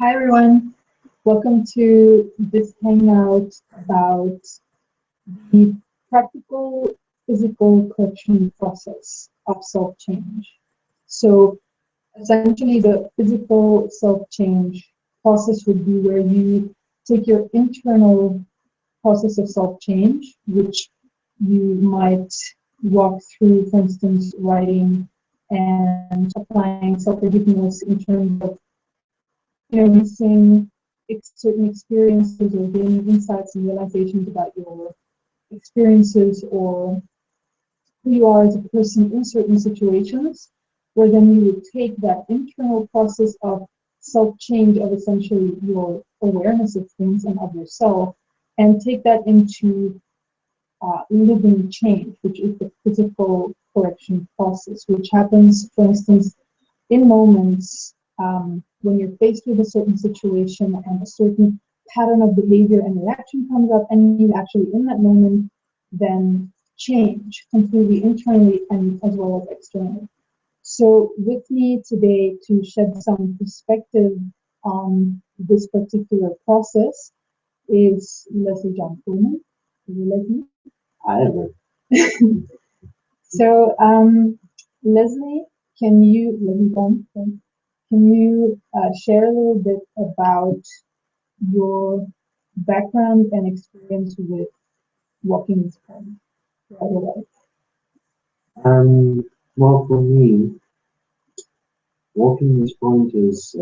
Hi everyone, welcome to this hangout about the practical physical correction process of self-change. So essentially the physical self-change process would be where you take your internal process of self-change, which you might walk through, for instance, writing and applying self-forgiveness in terms of releasing certain experiences or gaining insights and realizations about your experiences or who you are as a person in certain situations, where then you would take that internal process of self-change of essentially your awareness of things and of yourself and take that into living change, which is the physical correction process, which happens, for instance, in moments when you're faced with a certain situation and a certain pattern of behavior and reaction comes up, and you actually in that moment then change completely internally and as well as externally. So with me today to shed some perspective on this particular process is Leslie-John Poolman. Leslie? I ever. So Leslie, can you share a little bit about your background and experience with walking this point throughout your life? Well, for me, walking this point is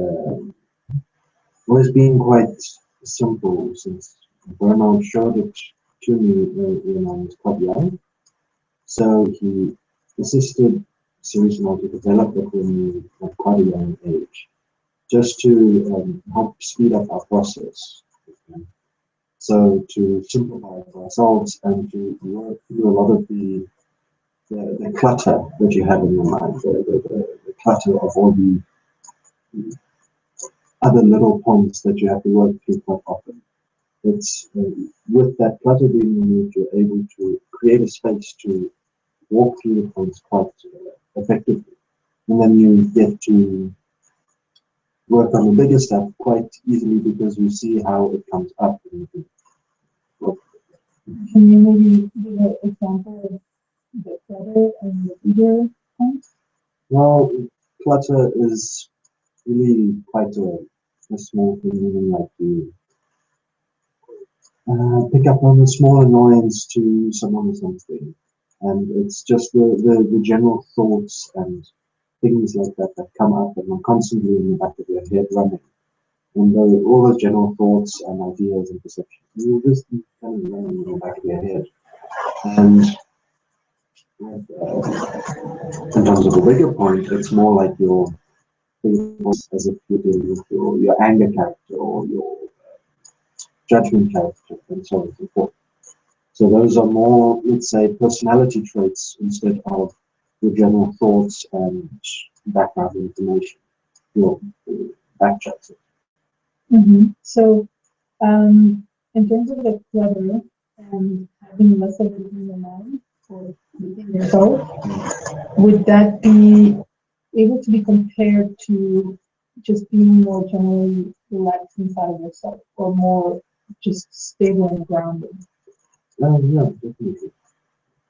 always been quite simple since Burnout showed it to me when I was quite young. So he assisted Susan to develop it when we at quite a young age, just to help speed up our process. Okay? So to simplify it for ourselves and to work through a lot of the clutter that you have in your mind, the clutter of all the other little points that you have to work through quite often. It's with that clutter being removed, you're able to create a space to walk through the points quite effectively. And then you get to work on the bigger stuff quite easily because you see how it comes up. And you Can you maybe give an example of the clutter and the bigger points? well, clutter is really quite a small thing, even like you pick up on a small annoyance to someone or something. And it's just the general thoughts and things like that that come up and are constantly in the back of your head running. And all those general thoughts and ideas and perceptions, you just kind of running in the back of your head. And in terms of a bigger point, it's more like your as if you're dealing with your anger character or your judgment character and so on and so forth. So those are more, let's say, personality traits instead of your general thoughts and background information, your backtracks. So in terms of the clutter and having less of it in your mind or within yourself, would that be able to be compared to just being more generally relaxed inside of yourself or more just stable and grounded? Yeah, definitely.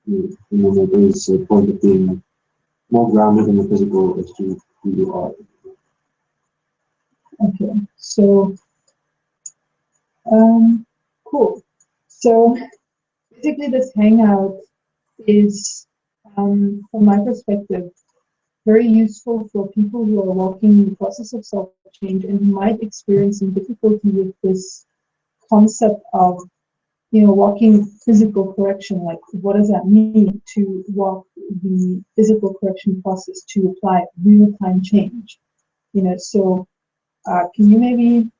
There is a point of being more grounded in the physical as to who you are. Okay, so cool. So basically this hangout is, from my perspective, very useful for people who are walking the process of self-change and who might experience some difficulty with this concept of, walking physical correction. Like, what does that mean to walk the physical correction process to apply real-time change? So can you maybe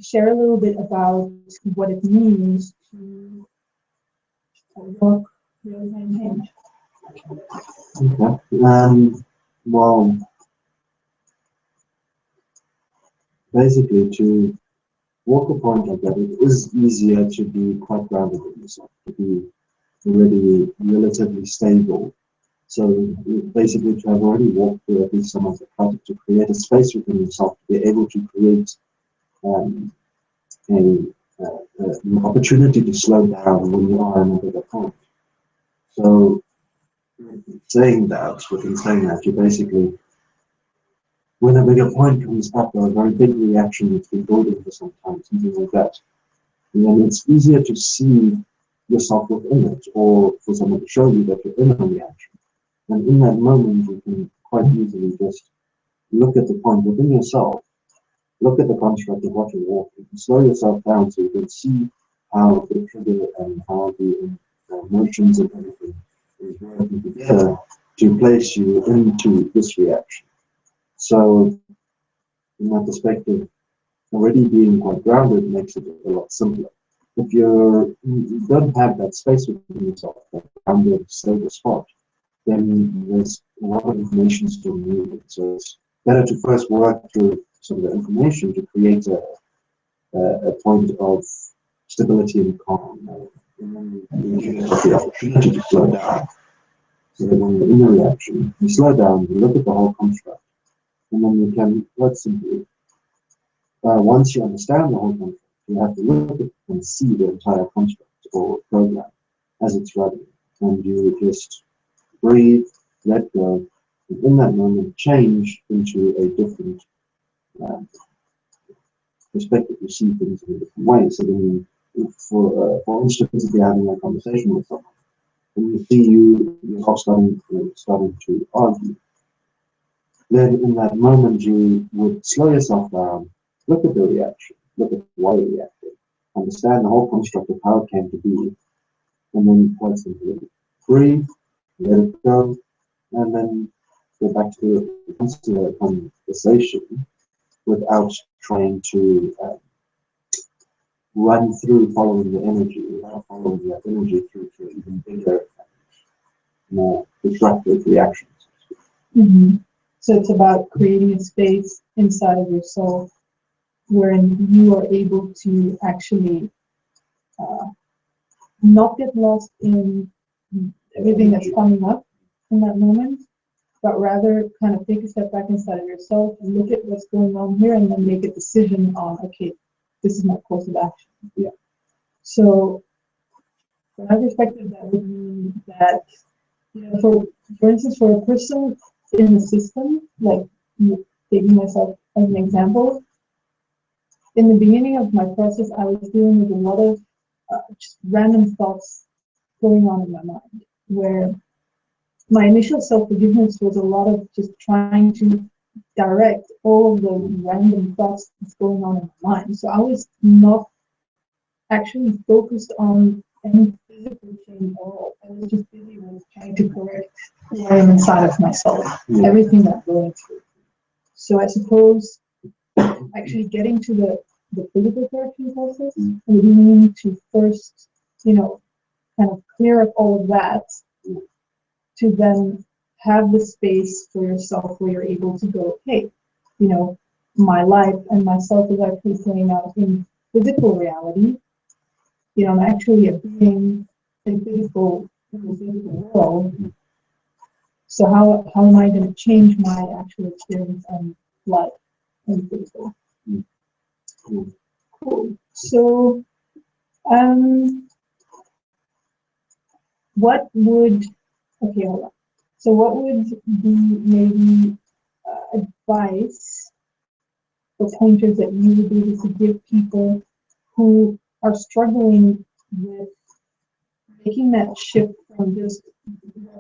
share a little bit about what it means to walk real-time change? Okay. Well, basically, to walk a point like that, it is easier to be quite grounded in yourself, to be already relatively stable So basically, to have already walked through at least some of the project, to create a space within yourself, to be able to create um, a, an opportunity to slow down when you are in a bigger point. So, within saying that, you basically, when a bigger point comes up, or a very big reaction that's been building for some time, something like that, and then it's easier to see yourself within it, or for someone to show you that you're in a reaction. And in that moment, you can quite easily just look at the point within yourself, look at the construct of what you're walking, and slow yourself down so you can see how the trigger and how the emotions and everything is working together to place you into this reaction. So, in that perspective, already being quite grounded makes it a lot simpler. If you don't have that space within yourself, that grounded, stable spot, then there's a lot of information still moving. So it's better to first work through some of the information to create a point of stability and calm. And then you have the opportunity to slow down. So that when you're in a reaction, you slow down, you look at the whole construct, and then you can, quite simply, once you understand the whole construct, you have to look at and see the entire construct or program as it's running. And you just breathe, let go, and in that moment change into a different perspective. You see things in a different way. So then, for instance, if you're having a conversation with someone, and you see you're all starting to argue, then in that moment you would slow yourself down, look at the reaction, look at why you reacted, understand the whole construct of how it came to be, and then quite simply breathe, let it go, and then go back to the conversation without trying to run through following the energy, without following that energy through to even bigger, more disruptive reactions. Mm-hmm. So it's about creating a space inside of yourself wherein you are able to actually not get lost in everything that's coming up in that moment, but rather kind of take a step back inside of yourself and look at what's going on here and then make a decision on, okay, this is my course of action. Yeah. So from my perspective, that would mean that, for instance, for a person in the system, like taking myself as an example, in the beginning of my process, I was dealing with a lot of just random thoughts going on in my mind, where my initial self-forgiveness was a lot of just trying to direct all of the random thoughts that's going on in my mind. So I was not actually focused on any physical change at all. I was just busy with trying to correct what I am inside of myself, everything that I'm going through. So I suppose actually getting to the physical correction process would mean to first, kind of clear up all of that, to then have the space for yourself where you're able to go, hey, my life and myself is actually playing out in physical reality. I'm actually a being in the physical world. So how am I going to change my actual experience and life in the physical? Cool. So, what would, okay, hold on. So what would be maybe advice or pointers that you would be able to give people who are struggling with making that shift from just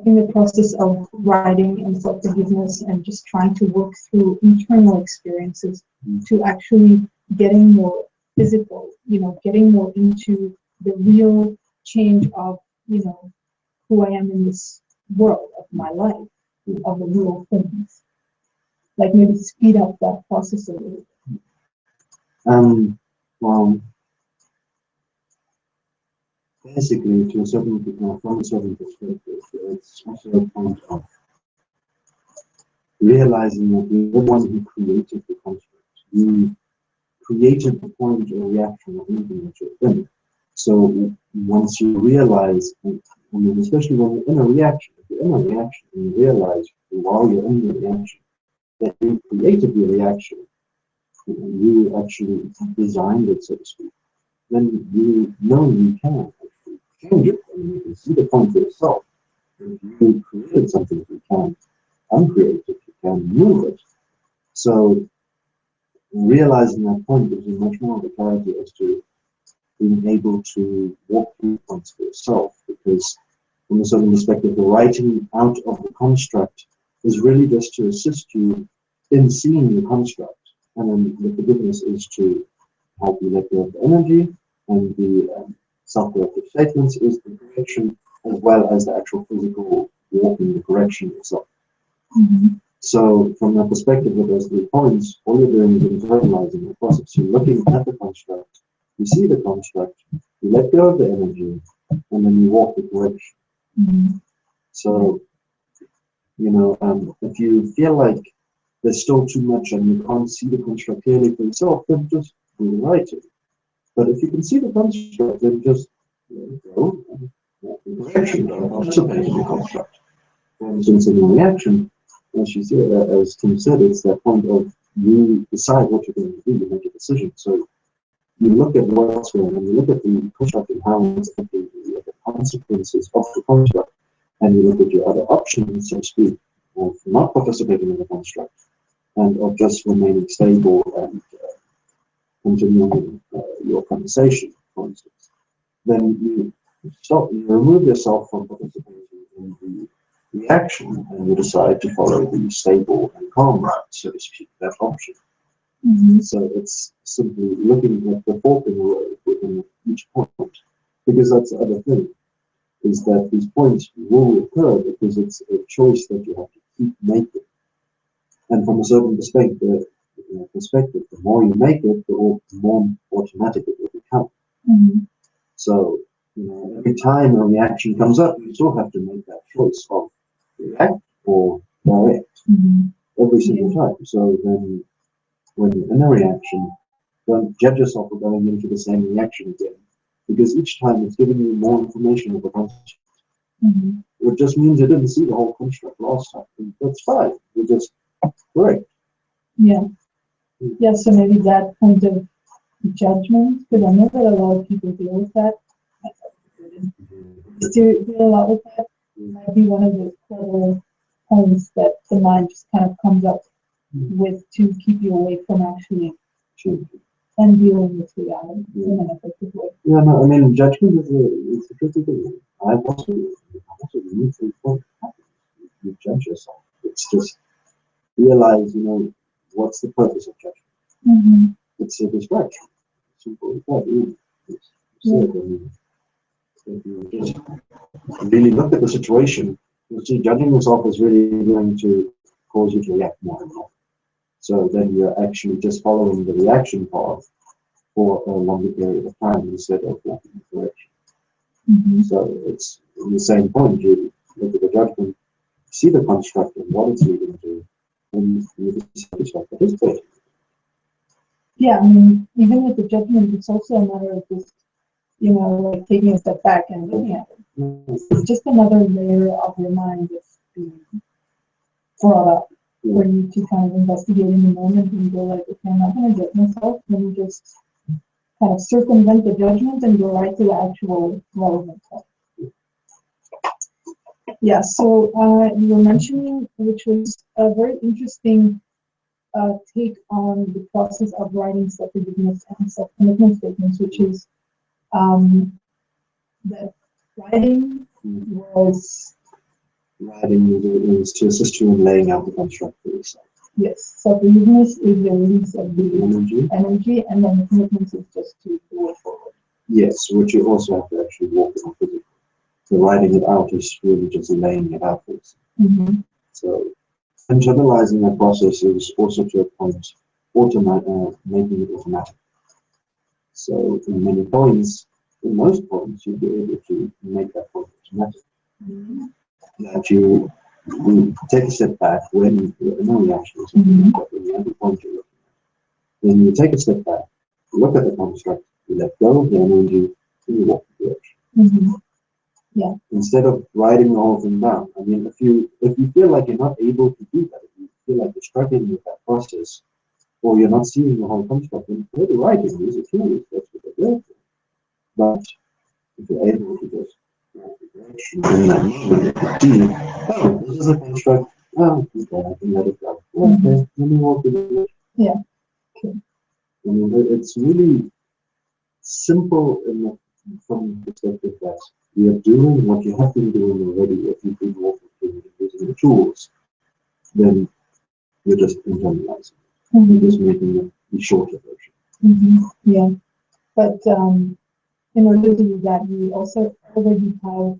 in the process of writing and self-forgiveness and just trying to work through internal experiences to actually getting more physical, getting more into the real change of, who I am in this world of my life, of the real things. Like maybe speed up that process a little bit. Well, basically, from a certain perspective, it's also a point of realizing that you're the one who created the construct. You created the point or reaction or anything that you're in. So once you realize, I mean, especially when you're in a reaction. If you're in a reaction and you realize while you're in the reaction that you created the reaction, you actually designed it, so to speak, then you know you can actually change it, and you can see the point for yourself. If you created something, you can uncreate it, you can move it. So realizing that point gives you much more of a clarity as to being able to walk through points for yourself, because from a certain perspective, the writing out of the construct is really just to assist you in seeing the construct. And then the forgiveness is to help you let go of the energy, and the self-corrective statements is the correction, as well as the actual physical walking, the correction itself. So from that perspective, with those 3 points, all you're doing is internalizing the process. You're looking at the construct, you see the construct, you let go of the energy, and then you walk the correction. So, you know, if you feel like there's still too much and you can't see the construct clearly for yourself, then just rewrite it. But if you can see the construct, then just go and walk the correction, don't participate in the construct. For instance, in the reaction, as you said, as Kim said, it's that point of you decide what you're going to do, you make a decision. So you look at what's going on, you look at the construct and how it's affecting you, you look at consequences of the construct, and you look at your other options, so to speak, of not participating in the construct, and of just remaining stable and continuing your conversation, for instance. Then you remove yourself from participating in the reaction, and you decide to follow the stable and calm route, so to speak, that option. So it's simply looking at the fork in the road within each point, because that's the other thing, is that these points will occur because it's a choice that you have to keep making. And from a certain perspective, the more you make it, the more automatic it will become. So, you know, every time a reaction comes up, you still have to make that choice of react or direct every single time. So then, when you're in a reaction, don't judge yourself for going into the same reaction again, because each time it's giving you more information of the construct. It just means you didn't see the whole construct last time. And that's fine. You just correct. Yeah. So maybe that point of judgment, because I know that a lot of people deal with that. To deal a lot with that might be one of the core points that the mind just kind of comes up with to keep you away from actually and dealing with reality in an effective way. Yeah, no, I mean, judgment is a tricky thing. I've also need to you judge yourself. It's just realize, you know, what's the purpose of judgment? It's a distraction. Simple as that. If you just really look at the situation, you'll see judging yourself is really going to cause you to react more and more. So then you're actually just following the reaction path for a longer period of time instead of walking the direction. So it's in the same point, you look at the judgment, see the construct and what it's leading to, and you decide to start participating. Yeah, I mean, even with the judgment, it's also a matter of just, you know, like taking a step back and looking at it. It's just another layer of your mind that's being brought up for you to kind of investigate in the moment and go like, okay, I'm not going to judge myself, let me just kind of circumvent the judgment and go right to the actual relevant point. Yeah, so you were mentioning, which was a very interesting take on the process of writing self-forgiveness and self-commitment statements, which is that writing is to assist you in laying out the construct for yourself. Yes, self-forgiveness is the release of the energy, and then the commitment is just to go forward. Yes, which you also have to actually walk it on physically. So writing it out is really just laying it out for yourself. So internalizing that process is also to a point making it automatic. So in many points, in most points, you'll be able to make that point automatic. That you take a step back when you're in a reaction or something, but when you have a point you're looking at. Then you take a step back, look at the construct, you let go of the energy, and you walk the direction. Yeah. Instead of writing the whole thing down. I mean, if you feel like you're not able to do that, if you feel like you're struggling with that process, or you're not seeing the whole construct, then go to writing. These are tools. That's what they're there for. But if you're able to just in that moment, see, oh, this is a construct. Oh, okay, I can let it go. Okay, let me walk with it. Yeah. Okay. I mean, it's really simple from the perspective that you're doing what you have been doing already. If you've been walking through using the tools, then you're just internalizing. You're just making it the shorter version. Yeah. But in order to do that, you also already have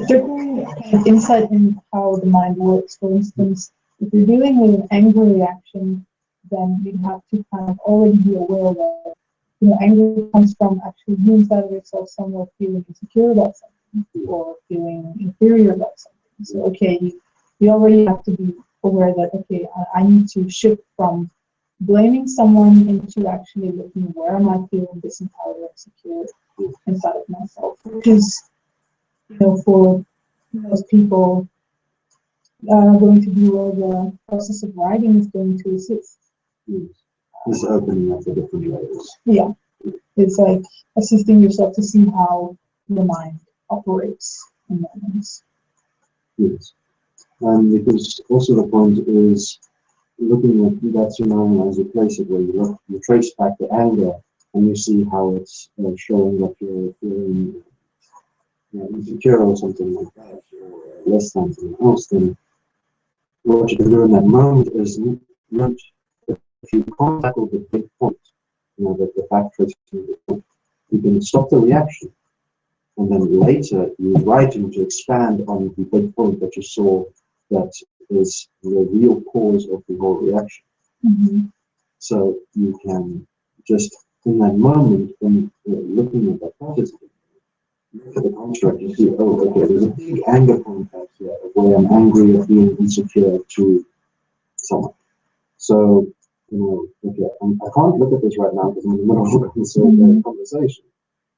certain kind of insight in how the mind works. For instance, if you're dealing with an anger reaction, then you have to kind of already be aware that anger comes from actually you inside of yourself somewhere feeling insecure about something or feeling inferior about something. So okay, you already have to be aware that okay, I need to shift from blaming someone into actually looking where am I feeling disempowered or insecure inside of myself, which is for most people going to be where the process of writing is going to assist. It's opening up the different layers. Yeah, it's like assisting yourself to see how the mind operates in moments. Yes. Because also the point is looking at that scenario as a place where you trace back the anger and you see how it's showing that you're feeling insecure or something like that, or less than something else, then what you can do in that moment is not if you can't tackle the big point, that the fact tracing the point, you can stop the reaction. And then later you write to expand on the big point that you saw that is the real cause of the whole reaction. So you can just, in that moment, when looking at that process, look at the construct, you see, oh, okay, there's a big anger point out here where I'm angry at being insecure to someone. So, okay, I can't look at this right now because I'm in the middle of a conversation.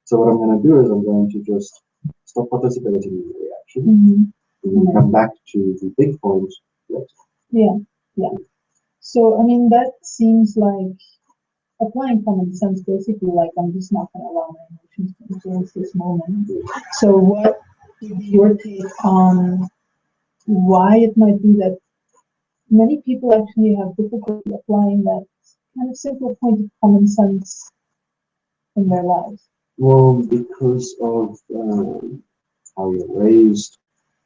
So what I'm going to do is I'm going to just stop participating in the reaction and then come back to the big point later. Yeah. So, I mean, that seems like applying common sense, basically, like I'm just not going to allow my emotions to influence this moment. So what would be your take on why it might be that many people actually have difficulty applying that kind of simple point of common sense in their lives? Well, because of how you're raised,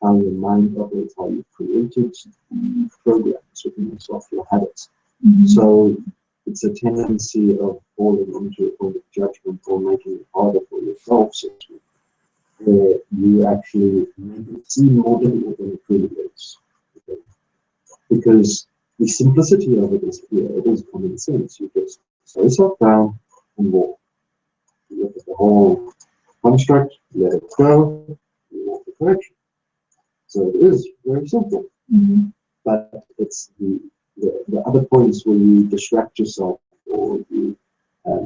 how your mind operates, how you created programs within yourself, your habits. So it's a tendency of falling into a point of judgment or making it harder for yourself, where you actually make it seem more difficult than it really is. Okay? Because the simplicity of it is clear, it is common sense. You just slow yourself down and walk. You look at the whole construct, let it go, you walk the correction. So it is very simple. But it's the other points where you distract yourself or you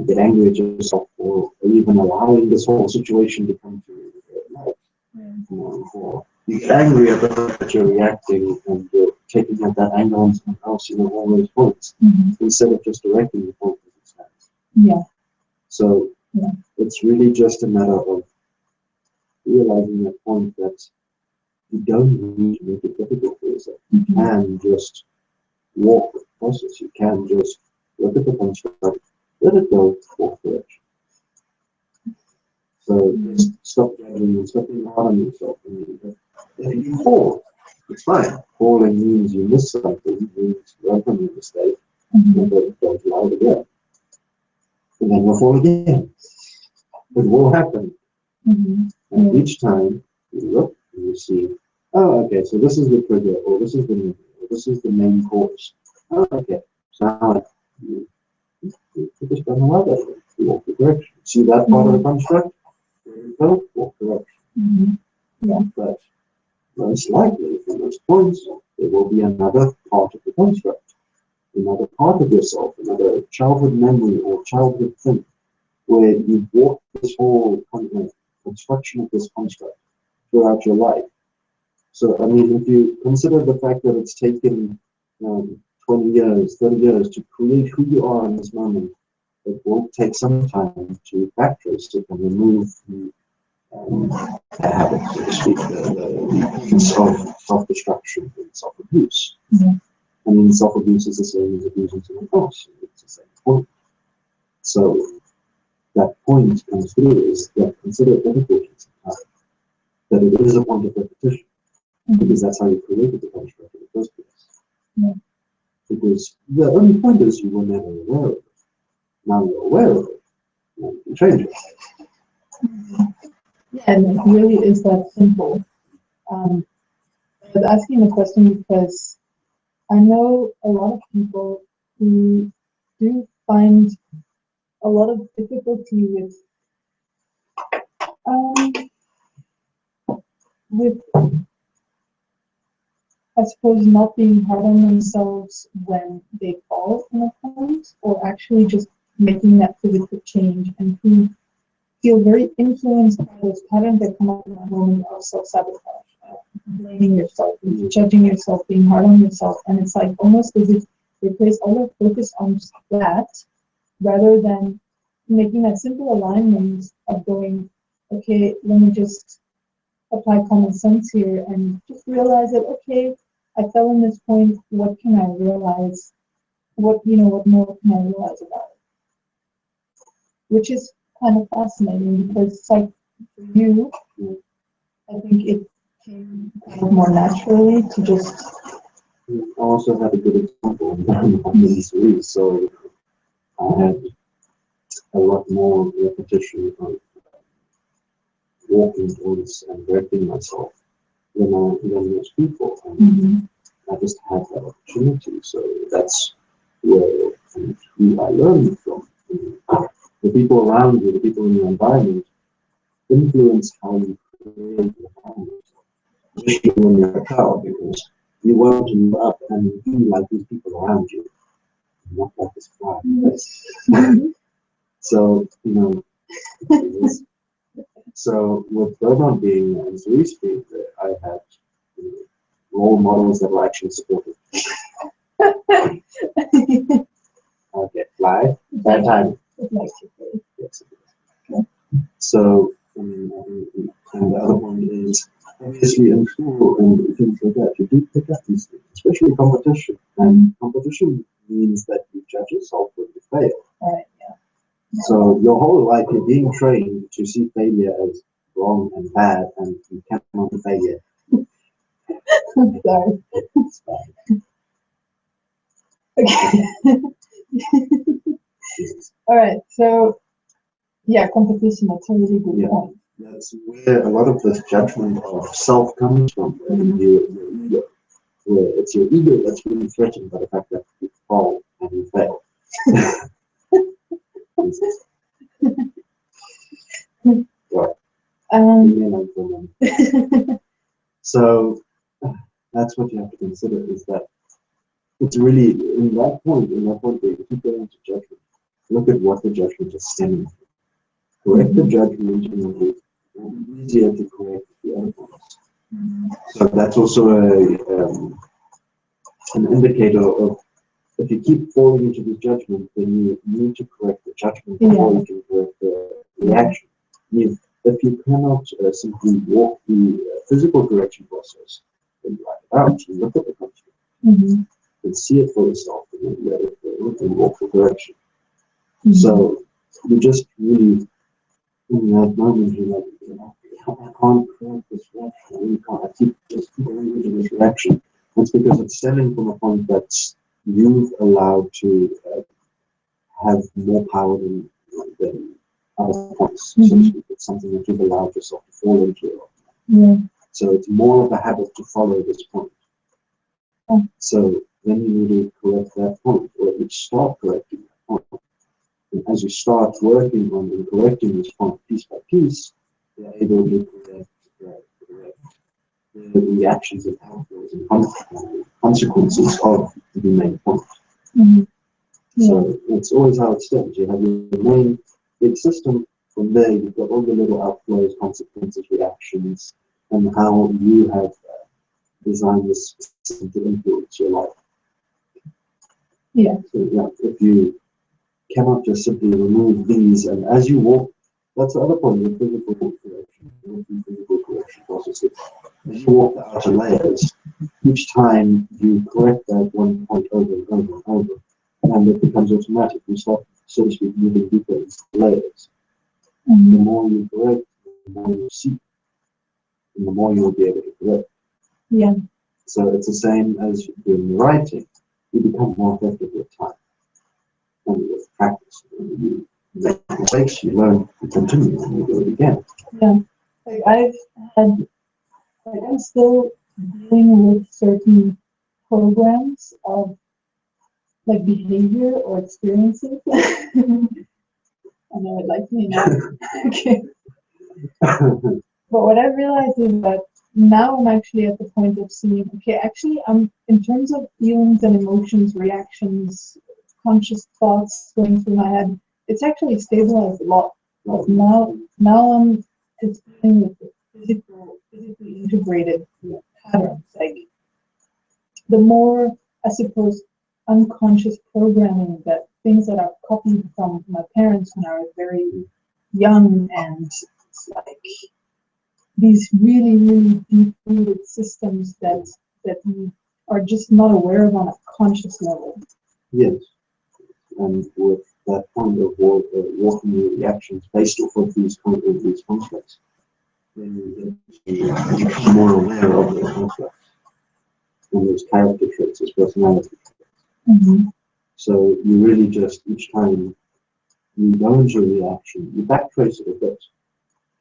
get angry at yourself or even allowing this whole situation to come to life. Or you get angry at the fact that you're reacting and you're taking out that anger on someone else, all those points, instead of just directing the point as it stands. So it's really just a matter of realizing that point that you don't need to make it difficult for yourself. You can just walk the process. You can just look at the construct, let it go, walk the direction. So just stop judging and stop being hard on yourself. If you fall, it's fine. Falling means you miss something, means learn from your mistake, and then don't allow it again. And then you'll fall again. It will happen. And each time you look and you see, oh, okay, so this is the trigger, or this is the main cause. Oh, okay, so now you just don't allow that. You walk the direction. See that part of the construct? There you go, walk the direction. But most likely, from those points, there will be another part of the construct, another part of yourself, another childhood memory or childhood thing, where you walk this whole construction of this construct throughout your life. So, I mean, if you consider the fact that it's taken 20 years, 30 years to create who you are in this moment, it will take some time to backtrace it and remove the habit, so to speak, the use of self-destruction and self-abuse. Mhm. I mean, self-abuse is the same as abusing someone else. It's the same point. So that point comes through is that consider difficulty sometimes, that it is a point of repetition, because that's how you created the construct in the first place. Yeah. Because the only point is you were never aware of it. Now you're aware of it, and you can change it. Yeah, and it really is that simple. I was asking the question because I know a lot of people who do find a lot of difficulty with I suppose not being hard on themselves when they fall in a point, or actually just making that physical change, and who feel very influenced by those patterns that come up in that moment of self-sabotage, blaming yourself, judging yourself, being hard on yourself, and it's like almost as if they place all their focus on just that, rather than making that simple alignment of going, okay, let me just apply common sense here and just realize that, okay, I fell in this point, what can I realize? What more can I realize about it? Which is kind of fascinating because it's like for you, I think it came kind of more naturally to just. I also had a good example on the series, so I had a lot more repetition of walking towards and correcting myself than most people. And I just had that opportunity, so that's where and who I learned from. The people around you, the people in your environment, influence how you create your environment, especially when you're a child, because you want to move up and be like these people around you, not like this guy. So, so with Burnout being and Zuri Speed, I had role models that were actually supportive. Okay, fly, bad time. Yes. So, and the other one is obviously in school and things like that. You do pick up these things, especially competition. And competition means that you judge yourself when you fail. Right, yeah. So your whole life you're being trained to see failure as wrong and bad, and you cannot do failure. I'm sorry. It's fine. Okay. All right, so yeah, competition, that's a really good point. That's where a lot of this judgment of self comes from, your ego, where it's your ego that's being threatened by the fact that you fall and you fail. So that's what you have to consider, is that it's really in that point where you keep going to judgment, look at what the judgment is stemming from. Correct the judgment and it will be easier to correct the other points. So that's also an indicator of, if you keep falling into the judgment, then you need to correct the judgment before you can correct the reaction. If you cannot simply walk the physical correction process, then you write it out, you look at the conflict, and see it for yourself, and then let it go and walk the correction. So you just really, in that moment, you're like, I can't correct this reaction, I keep just going into this reaction. It's because it's stemming from a point that you've allowed to have more power than other points. So to speak. It's something that you've allowed yourself to fall into. So it's more of a habit to follow this point. So then you need to correct that point, or you start correcting that point. And as you start working on and correcting this point piece by piece, you're able to correct the reactions and outflows and consequences of the main point. So it's always how it stems. You have your main big system, from there, you've got all the little outflows, consequences, reactions, and how you have designed this system to influence your life. Yeah. So, yeah, if you cannot just simply remove these, and as you walk, that's the other point of physical correction. Physical correction processes. As you walk the outer layers, each time you correct that one point over and over and over, and it becomes automatic. You start, so to speak, moving deeper into the layers. Mm-hmm. The more you correct, the more you see, and the more you'll be able to correct. Yeah. So it's the same as doing writing. You become more effective with time and with practice. When you make mistakes, you learn to continue and you do it again. Yeah. Like I'm still dealing with certain programs of like behavior or experiences. I know it likes me now. Okay. But what I realized is that now I'm actually at the point of seeing, okay, actually I'm in terms of feelings and emotions, reactions, conscious thoughts going through my head, it's actually stabilized a lot. But now I'm just dealing with the physically integrated patterns. Like the more, I suppose, unconscious programming, that things that I've copied from my parents when I was very young, and it's like these really, really deep-rooted systems that we are just not aware of on a conscious level. Yes, and with that kind of walking your reactions based off of these conflicts, then you become more aware of those conflicts and those character traits, those personality traits. Mm-hmm. So you really just, each time you go into a reaction, you backtrace it a bit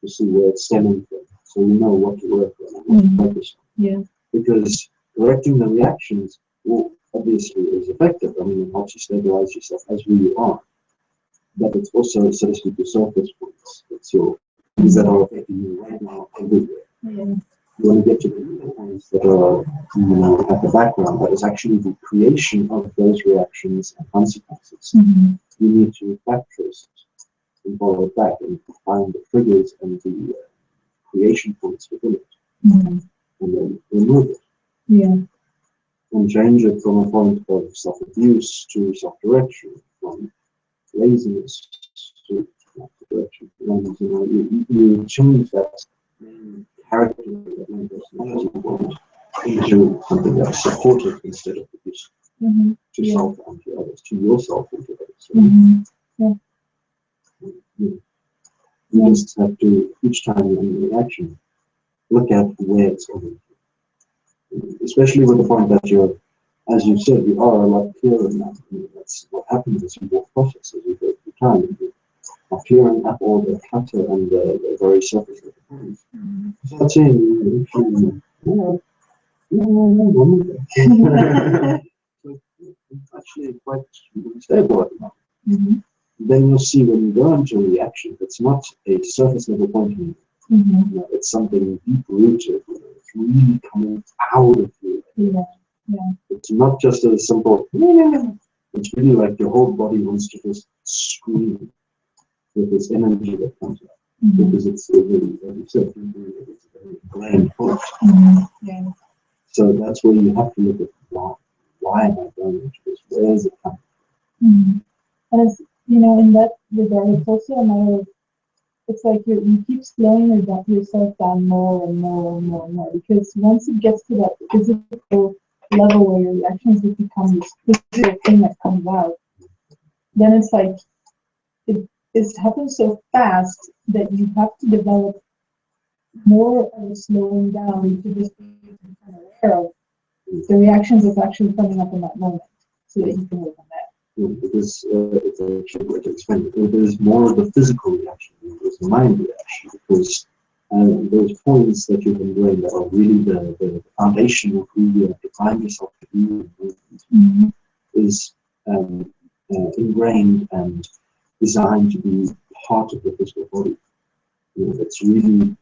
to see where it's stemming from, so you know what to work on and what to focus on. Yeah. Because correcting the reactions, well, obviously is effective. I mean, it helps you stabilize yourself as who you are. But it's also, so to speak, your surface points. It's your things that are affecting you right now everywhere. Yeah. You want to get to the points that are, at the background, but it's actually the creation of those reactions and consequences. Mm-hmm. You need to backtrace it and follow it back and find the triggers and the creation points within it, Mm-hmm. and then remove it. Yeah. And change it from a point of self-abuse to self-direction, from laziness to self-direction. And you change that main character, that main personality point into something that's supportive instead of abuse Mm-hmm. to self and to others, to yourself and to others. So Mm-hmm. Yeah. you just have to, each time you're in reaction, look at where it's coming from. Especially with the point that you're, as you said, you are a lot clearer now. That's what happens as you walk process, as you go through time. You are clearing up all the clutter and the very surface of the points. So that's saying, so it's actually quite stable at the moment. Mm-hmm. Then you'll see when you go into a reaction, it's not a surface level point anymore. Mm-hmm. It's something deep rooted. It's really coming out of you. Yeah. Yeah. It's not just a simple. It's really like your whole body wants to just scream with this energy that comes out, Mm-hmm. because it's really, as you said, it's a very ingrained point. Mm-hmm. Yeah. So that's where you have to look at why am I going into this? Where is it coming? Mm-hmm. And it's, in that regard, it's also a matter of, it's like you keep slowing yourself down more and more and more and more, because once it gets to that physical level where your reactions have become this physical thing that comes out, then it's like it happens so fast that you have to develop more of a slowing down to just be aware of the reactions that's actually coming up in that moment, so that you can work on that. Because it's actually going to explain it. There's more of the physical reaction than there's the mind reaction, because those points that you've been doing that are really the foundation of who you have defined yourself to be is ingrained and designed to be part of the physical body. It's really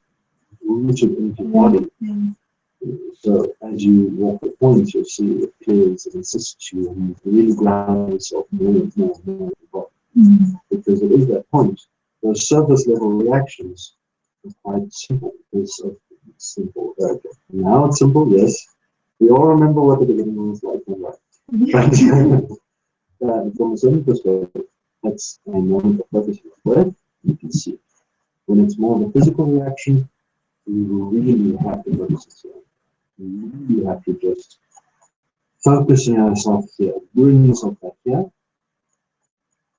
rooted into the body. So as you walk the points, you'll see it clears and insists you, and you really ground yourself more and more and more in the body. Because it is that point those surface level reactions are quite simple because of simple. Now it's simple, yes. We all remember what the beginning was like, right? But from a certain perspective, that's a moment of focus on breath, you can see it. When it's more of a physical reaction, you really have to focus yourself. You really have to just focus on yourself here, bring yourself back here,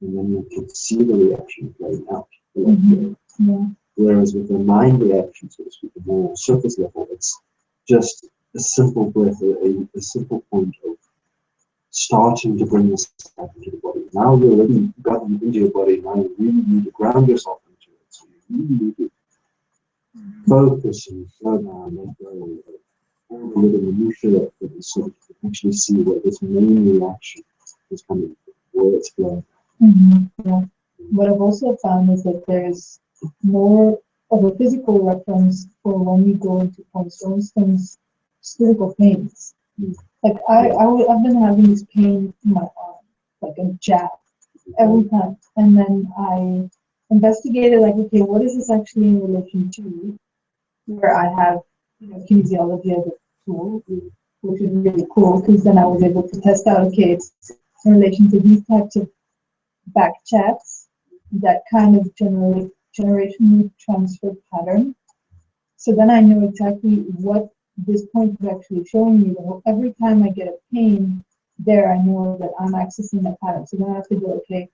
and then you can see the reaction playing out. Whereas with the mind reaction, so to speak, a more surface level, it's just a simple breath, a simple point of starting to bring yourself into the body. Now you've already gotten into your body, now you really need to ground yourself into it. So you really need to focus and slow down, let go of all the little minutiae of it, so that you can actually see where this main reaction is coming from, where it's flowing. Yeah. What I've also found is that there's more of a physical reference for when you go into points. For instance, physical pains. Like I've been having this pain in my arm, like a jab, every time. And then I investigated, like, okay, what is this actually in relation to? Where I have, kinesiology as a tool, which is really cool because then I was able to test out, okay, it's in relation to these types of back chats that kind of generationally transferred pattern. So then I know exactly what this point is actually showing me. That every time I get a pain there, I know that I'm accessing that pattern. So then I have to go, okay,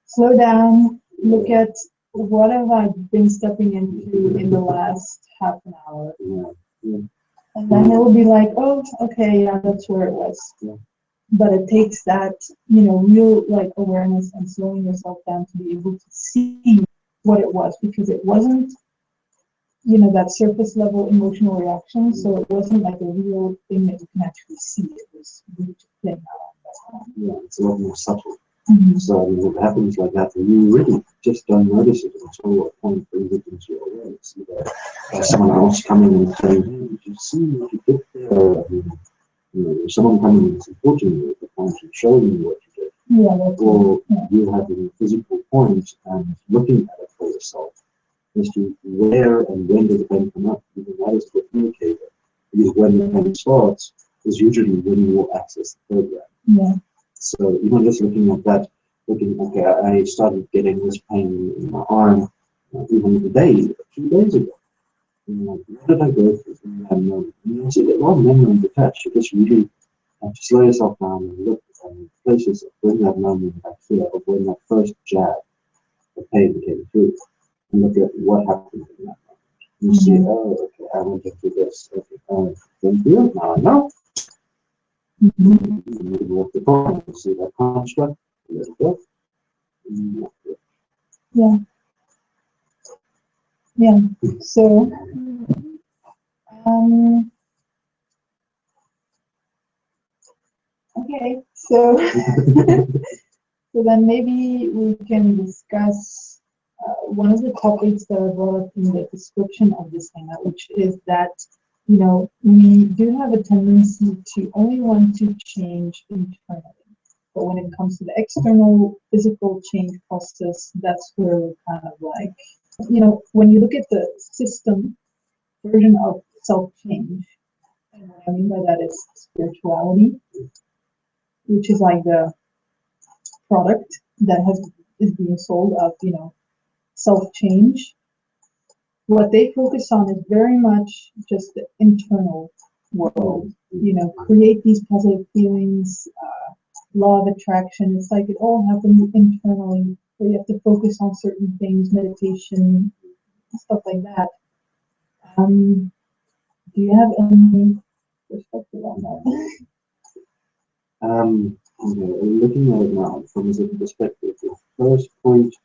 slow down, look at what have I been stepping into in the last half an hour. And then it will be like, oh, okay, yeah, that's where it was. But it takes that, real like awareness and slowing yourself down to be able to see what it was, because it wasn't, that surface level emotional reaction. So it wasn't like a real thing that you can actually see. It was really just playing out. Yeah, it's a lot more subtle. So when it happens like that, you really just don't notice it until a point brings it into your awareness. There's someone else coming and saying, hey, did you see what you did there? Someone coming and supporting you at the point and showing you what you did. Or you having a physical point and looking at it for yourself as to where and when does the pain come up. Because that is the indicator. Because when the pain starts is usually when you will access the program. So even just looking at that, okay, I started getting this pain in my arm even today, 2 days ago. What did I go through in that moment? And you see that one moment attached. You just really have to slow yourself down and look and place yourself in that moment back here of when that first jab of pain came through. And look at what happened in that moment. You see, oh, okay, I went into this. Okay, then do it now. I know. You walk the point, you see that construct, let it go. So, okay, so so then maybe we can discuss one of the topics that I brought up in the description of this hangout, which is that we do have a tendency to only want to change internally, but when it comes to the external physical change process, that's where we're kind of like, when you look at the system version of self-change, and what I mean by that is spirituality, which is like the product that is being sold of, self-change. What they focus on is very much just the internal world, create these positive feelings, law of attraction. It's like it all happens internally, so you have to focus on certain things, meditation, stuff like that. Do you have any perspective on that? Looking at it now from a certain perspective, the first point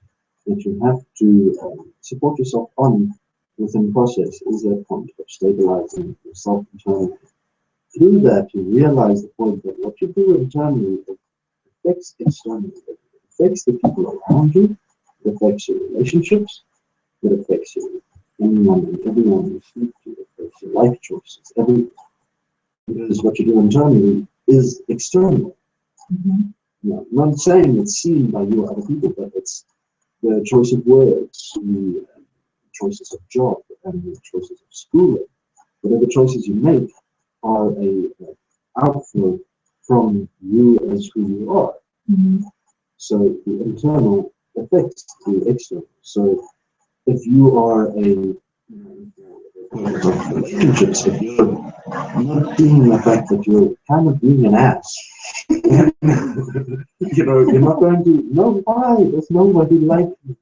that you have to support yourself on within the process is that point of stabilizing yourself internally. Through that, you realize the point that what you do internally affects externally. It affects the people around you, it affects your relationships, it affects you. Anyone and everyone you speak to, it affects your life choices, everything. Because what you do internally is external. I'm not saying it's seen by you or other people, but it's the choice of words, the choices of job, and the choices of schooling. Whatever choices you make are a outflow from you as who you are. Mm-hmm. So the internal affects the external. So if you are relationships, if you're not seeing the fact that you're kind of being an ass, you're not going to know why. There's nobody like you.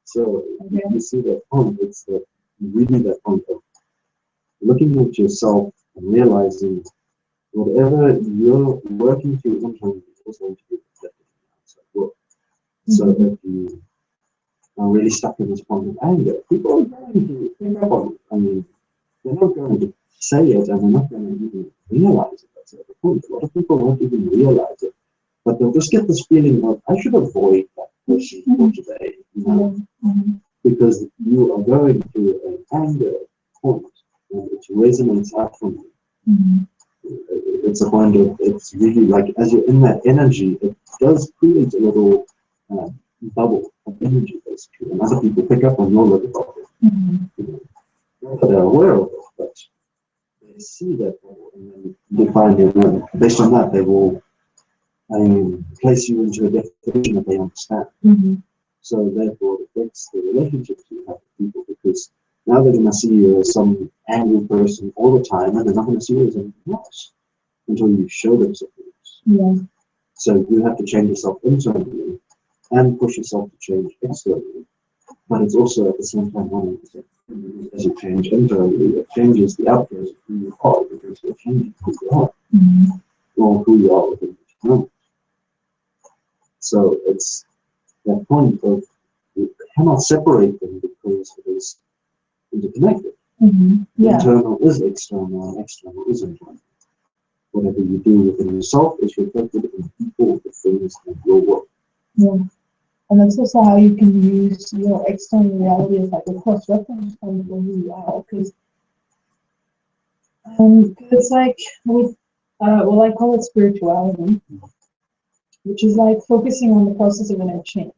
So you see that point. It's that really that point of looking at yourself and realizing whatever you're working through internally is going to be reflected in the outside world. So if you are really stuck in this point of anger, people are going to pick up on it. I mean, they're not going to say it and they're not going to even realize it. That's the point. A lot of people won't even realize it. But they'll just get this feeling of, I should avoid that person for today, because you are going through an anger point and it resonates out from you. It's a point of, it's really like, as you're in that energy, it does create a little bubble of energy, basically, and other people pick up on your little bubble. Not that they're aware of it, but they see that bubble, and then they find it, and based on that, they will place you into a definition that they understand. So therefore, it affects the relationships you have with people, because now they're going to see you as some angry person all the time, and they're not going to see you as anything else until you show them something else. So you have to change yourself internally and push yourself to change externally. But it's also at the same time 100%. As you change internally, it changes the outcomes of who you are, because you're changing who you are, or who you are within each moment. So it's that point of you cannot separate them because it is interconnected. Internal is external and external is internal. Whatever you do within yourself is reflected in people, the things, and your work. And that's also how you can use your external reality as like a cross-reference point for who you are. Because it's like with, well, I call it spirituality, which is like focusing on the process of inner change.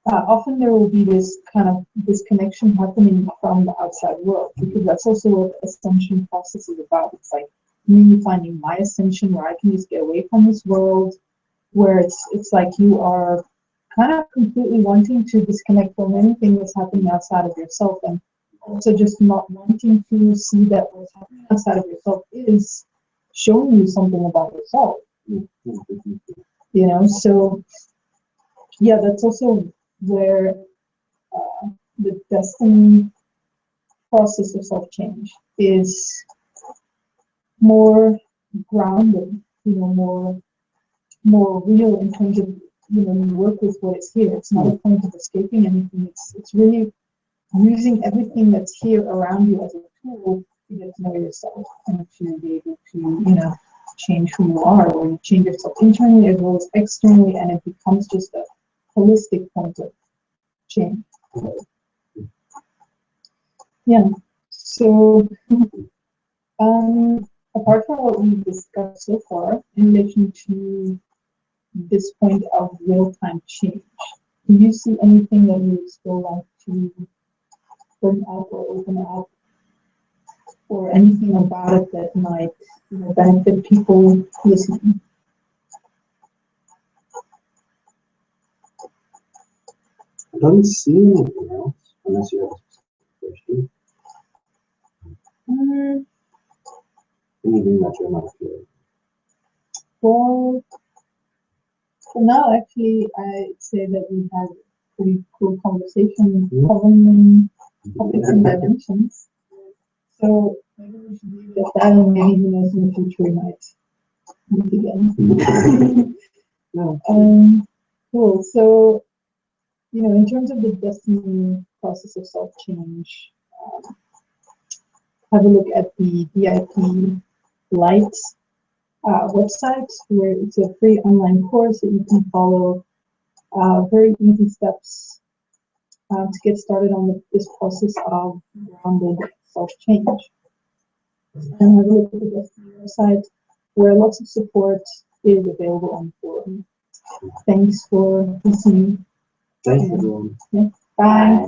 Often there will be this kind of disconnection happening from the outside world, because that's also what the ascension process is about. It's like me finding my ascension, where I can just get away from this world, where it's like you are kind of completely wanting to disconnect from anything that's happening outside of yourself, and also just not wanting to see that what's happening outside of yourself is showing you something about yourself. So yeah, that's also where the destiny process of self-change is more grounded, more real in terms of, you work with what is here. It's not a point of escaping anything. It's really using everything that's here around you as a tool to get to know yourself and to be able to, change who you are, or you change yourself internally as well as externally, and it becomes just a holistic point of change. So apart from what we've discussed so far in relation to this point of real-time change, do you see anything that you would still like to bring up or open up, or anything about it that might benefit people listening? I don't see anything else, unless you have a question. Anything that you're not clear. Well, for now, actually, I'd say that we had a pretty cool conversation covering topics and dimensions. So maybe we should leave it at that, and maybe who knows, in the future we might meet again. Cool. So, in terms of the destiny process of self-change, have a look at the VIP Lite website, where it's a free online course that you can follow. Very easy steps to get started on this process of grounded self-change. And have a look at the Destiny website, where lots of support is available on the forum. Thanks for listening. Thanks everyone. Bye.